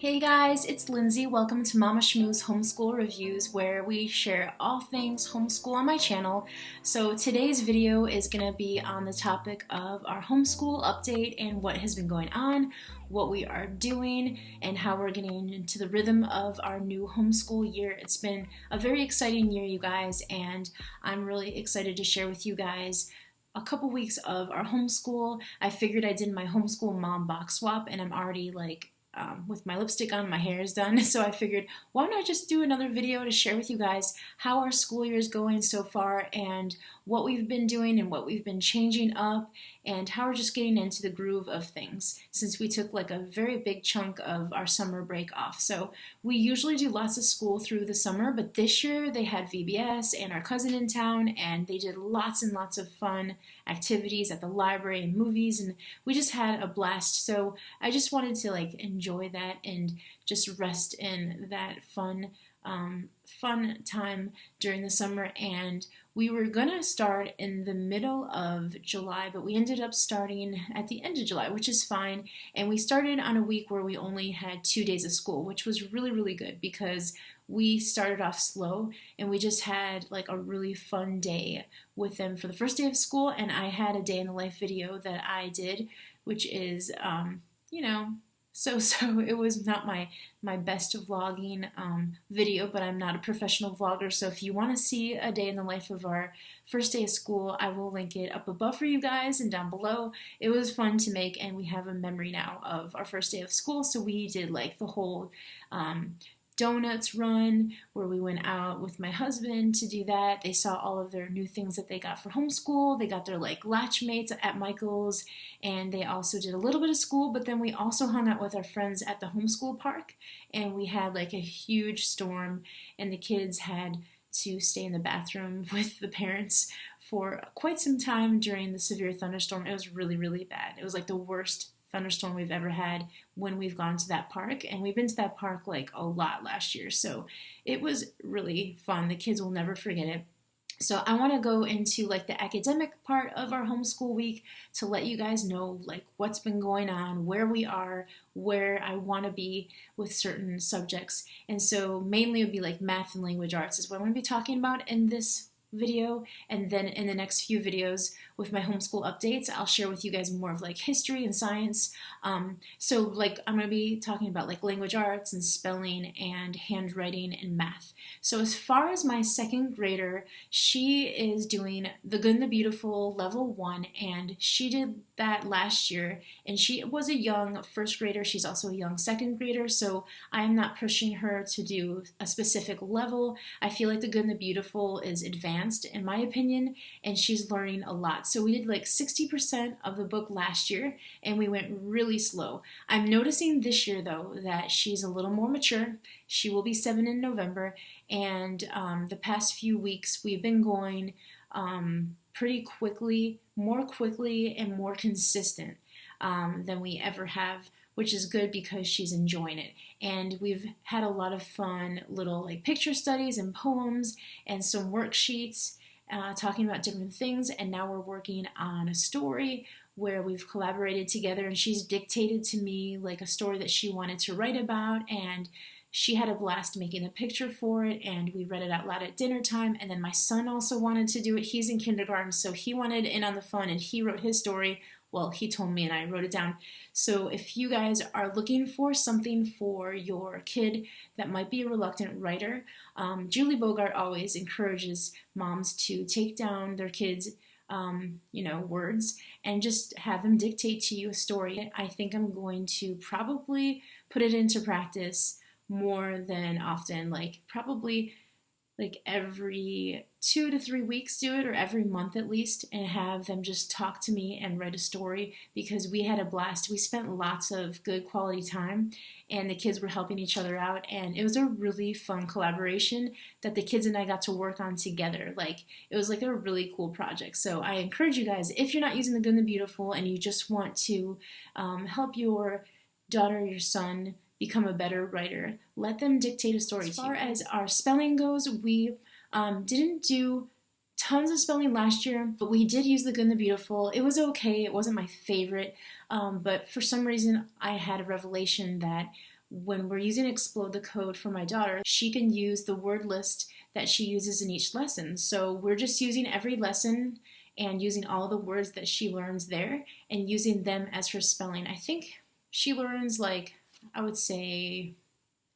Hey guys, it's Lindsay. Welcome to Mama Shmoo's Homeschool Reviews, where we share all things homeschool on my channel. So today's video is going to be on the topic of our homeschool update and what has been going on, what we are doing, and how we're getting into the rhythm of our new homeschool year. It's been a very exciting year, you guys, and I'm really excited to share with you guys a couple weeks of our homeschool. I figured I did my homeschool mom box swap and I'm already with my lipstick on, my hair is done, so I figured why don't I just do another video to share with you guys how our school year is going so far and what we've been doing and what we've been changing up and how we're just getting into the groove of things since we took like a very big chunk of our summer break off. So we usually do lots of school through the summer, but this year they had VBS and our cousin in town and they did lots and lots of fun activities at the library and movies, and we just had a blast. So I just wanted to enjoy that and just rest in that fun time during the summer. And we were gonna start in the middle of July, but we ended up starting at the end of July, which is fine. And we started on a week where we only had 2 days of school, which was really, really good because we started off slow and we just had like a really fun day with them for the first day of school. And I had a day in the life video that I did, which is, so it was not my best vlogging video, but I'm not a professional vlogger, so if you want to see a day in the life of our first day of school, I will link it up above for you guys and down below. It was fun to make, and we have a memory now of our first day of school. So we did like the whole donuts run where we went out with my husband to do that. They saw all of their new things that they got for homeschool. They got their latch mates at Michael's, and they also did a little bit of school, but then we also hung out with our friends at the homeschool park, and we had like a huge storm and the kids had to stay in the bathroom with the parents for quite some time during the severe thunderstorm. It was really, really bad. It was like the worst thunderstorm we've ever had when we've gone to that park, and we've been to that park like a lot last year, so it was really fun. The kids will never forget it. So I want to go into like the academic part of our homeschool week to let you guys know like what's been going on, where we are, where I want to be with certain subjects. And so mainly it would be like math and language arts is what I'm going to be talking about in this video, and then in the next few videos with my homeschool updates I'll share with you guys more of like history and science. So like I'm going to be talking about like language arts and spelling and handwriting and math. So as far as my second grader, she is doing The Good and the Beautiful level 1, and she did that last year, and she was a young first grader. She's also a young second grader, so I am not pushing her to do a specific level. I feel like The Good and the Beautiful is advanced in my opinion, and she's learning a lot. So we did like 60% of the book last year and we went really slow. I'm noticing this year though that she's a little more mature. She will be 7 in November, and the past few weeks we've been going pretty quickly, and more consistent than we ever have, which is good because she's enjoying it. And we've had a lot of fun little like picture studies and poems and some worksheets talking about different things. And now we're working on a story where we've collaborated together, and she's dictated to me like a story that she wanted to write about, and she had a blast making the picture for it, and we read it out loud at dinner time. And then my son also wanted to do it. He's in kindergarten, so he wanted in on the fun, and he wrote his story. Well, he told me and I wrote it down. So if you guys are looking for something for your kid that might be a reluctant writer, Julie Bogart always encourages moms to take down their kids' words and just have them dictate to you a story. I think I'm going to probably put it into practice more than often, like probably like every 2 to 3 weeks do it, or every month at least, and have them just talk to me and write a story, because we had a blast. We spent lots of good quality time and the kids were helping each other out, and it was a really fun collaboration that the kids and I got to work on together. Like it was like a really cool project. So I encourage you guys, if you're not using The Good and the Beautiful and you just want to help your daughter or your son become a better writer, let them dictate a story to you. As far as our spelling goes, we didn't do tons of spelling last year, but we did use The Good and the Beautiful. It was okay. It wasn't my favorite, but for some reason I had a revelation that when we're using Explode the Code for my daughter, she can use the word list that she uses in each lesson. So we're just using every lesson and using all the words that she learns there and using them as her spelling. I think she learns, like, I would say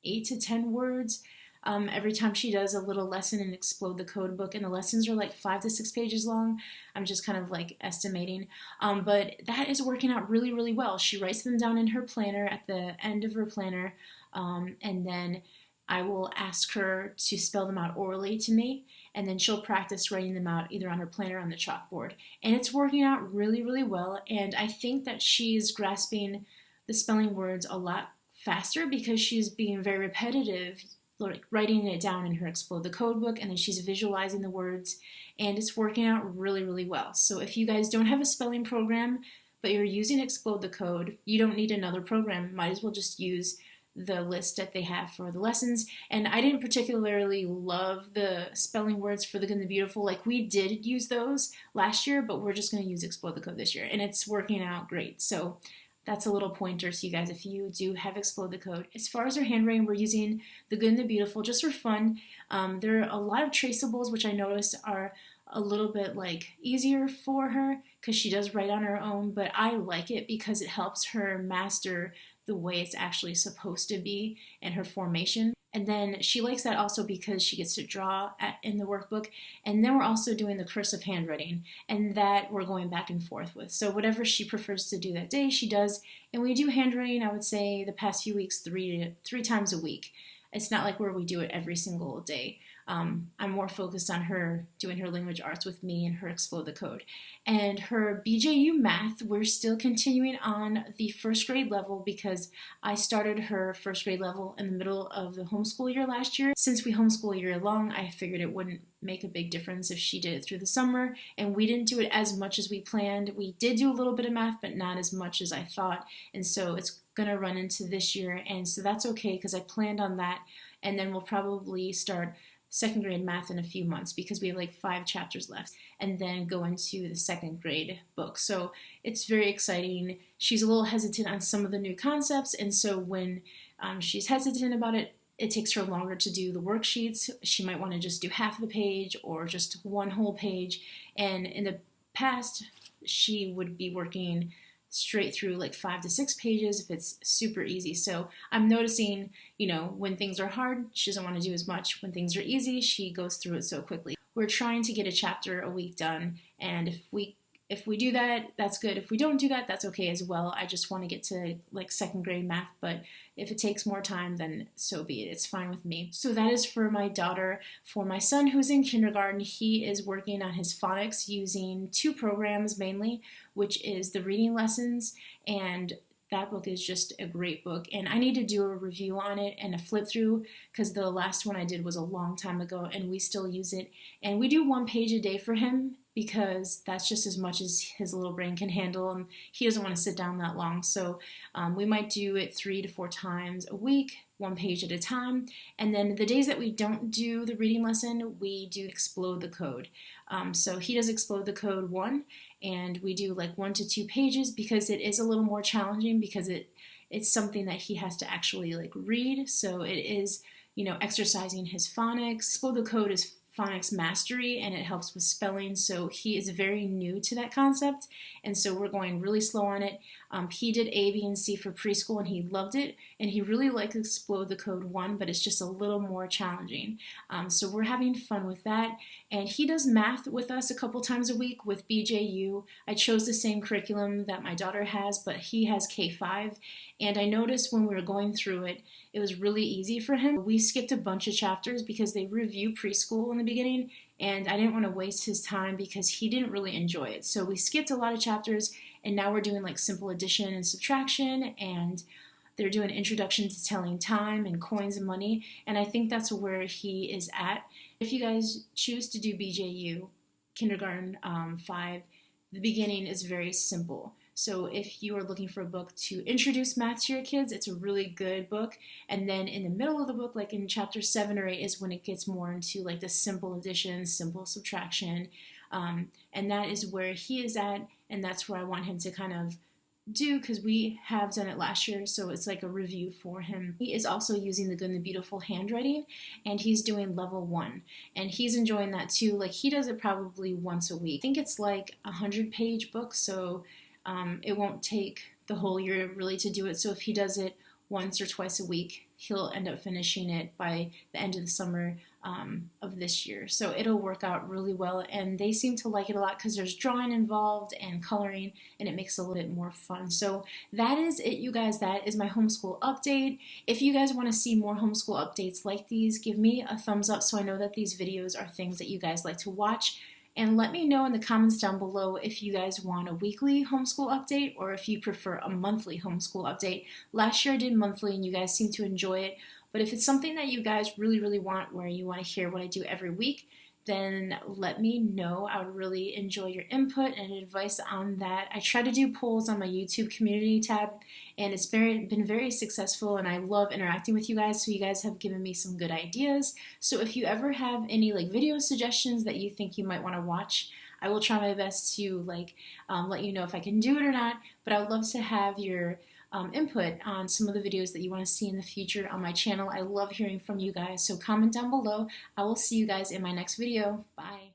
8 to 10 words every time she does a little lesson in Explode the Code book, and the lessons are like 5 to 6 pages long. I'm just kind of like estimating, but that is working out really, really well. She writes them down in her planner at the end of her planner, and then I will ask her to spell them out orally to me, and then she'll practice writing them out either on her planner or on the chalkboard. And it's working out really, really well, and I think that she's grasping the spelling words a lot faster because she's being very repetitive, like writing it down in her Explode the Code book, and then she's visualizing the words, and it's working out really, really well. So if you guys don't have a spelling program, but you're using Explode the Code, you don't need another program. Might as well just use the list that they have for the lessons. And I didn't particularly love the spelling words for the Good and the Beautiful. Like, we did use those last year, but we're just going to use Explode the Code this year, and it's working out great. So that's a little pointer to you guys if you do have Explode the Code. As far as her handwriting, we're using the Good and the Beautiful just for fun. There are a lot of traceables, which I noticed are a little bit like easier for her because she does write on her own, but I like it because it helps her master the way it's actually supposed to be and her formation. And then she likes that also because she gets to draw in the workbook. And then we're also doing the cursive handwriting, and that we're going back and forth with. So whatever she prefers to do that day, she does. And we do handwriting, I would say, the past few weeks, three times a week. It's not like where we do it every single day. I'm more focused on her doing her language arts with me and her Explode the Code. And her BJU math, we're still continuing on the first grade level because I started her first grade level in the middle of the homeschool year last year. Since we homeschool year long, I figured it wouldn't make a big difference if she did it through the summer, and we didn't do it as much as we planned. We did do a little bit of math, but not as much as I thought, and so it's gonna run into this year, and so that's okay because I planned on that. And then we'll probably start second grade math in a few months because we have like 5 chapters left, and then go into the second grade book. So it's very exciting. She's a little hesitant on some of the new concepts, and so when she's hesitant about it, it takes her longer to do the worksheets. She might want to just do half the page or just one whole page, and in the past she would be working straight through like 5 to 6 pages if it's super easy. So I'm noticing, when things are hard, she doesn't want to do as much. When things are easy, she goes through it so quickly. We're trying to get a chapter a week done, and if we do that, that's good. If we don't do that, that's okay as well. I just want to get to like second grade math, but if it takes more time, then so be it. It's fine with me. So that is for my daughter. For my son, who's in kindergarten, he is working on his phonics using 2 programs mainly, which is the reading lessons, and that book is just a great book, and I need to do a review on it and a flip through because the last one I did was a long time ago and we still use it. And we do 1 page a day for him because that's just as much as his little brain can handle, and he doesn't want to sit down that long. So we might do it 3 to 4 times a week, 1 page at a time. And then the days that we don't do the reading lesson, we do Explode the Code. So he does Explode the Code 1, and we do like 1 to 2 pages because it is a little more challenging because it's something that he has to actually like read. So it is, exercising his phonics. Explode the Code is phonics mastery, and it helps with spelling, so he is very new to that concept, and so we're going really slow on it. He did A, B, and C for preschool, and he loved it, and he really liked Explode the Code 1, but it's just a little more challenging. So we're having fun with that, and he does math with us a couple times a week with BJU. I chose the same curriculum that my daughter has, but he has K-5, and I noticed when we were going through it, it was really easy for him. We skipped a bunch of chapters because they review preschool in the beginning, and I didn't want to waste his time because he didn't really enjoy it. So we skipped a lot of chapters, and now we're doing like simple addition and subtraction, and they're doing introduction to telling time and coins and money, and I think that's where he is at. If you guys choose to do BJU, kindergarten 5, the beginning is very simple. So if you are looking for a book to introduce math to your kids, it's a really good book. And then in the middle of the book, like in chapter 7 or 8, is when it gets more into like the simple addition, simple subtraction. And that is where he is at, and that's where I want him to kind of do because we have done it last year, so it's like a review for him. He is also using the Good and the Beautiful handwriting, and he's doing level 1, and he's enjoying that too. Like, he does it probably once a week. I think it's like 100-page book, so it won't take the whole year really to do it. So if he does it once or twice a week, he'll end up finishing it by the end of the summer of this year. So it'll work out really well, and they seem to like it a lot because there's drawing involved and coloring, and it makes it a little bit more fun. So that is it, you guys. That is my homeschool update. If you guys want to see more homeschool updates like these, give me a thumbs up so I know that these videos are things that you guys like to watch. And let me know in the comments down below if you guys want a weekly homeschool update or if you prefer a monthly homeschool update. Last year I did monthly and you guys seem to enjoy it. But if it's something that you guys really want, where you want to hear what I do every week, then let me know. I would really enjoy your input and advice on that. I try to do polls on my YouTube community tab, and it's been very successful, and I love interacting with you guys, so you guys have given me some good ideas. So if you ever have any like video suggestions that you think you might want to watch, I will try my best to let you know if I can do it or not, but I would love to have your input on some of the videos that you want to see in the future on my channel. I love hearing from you guys, so comment down below. I will see you guys in my next video. Bye.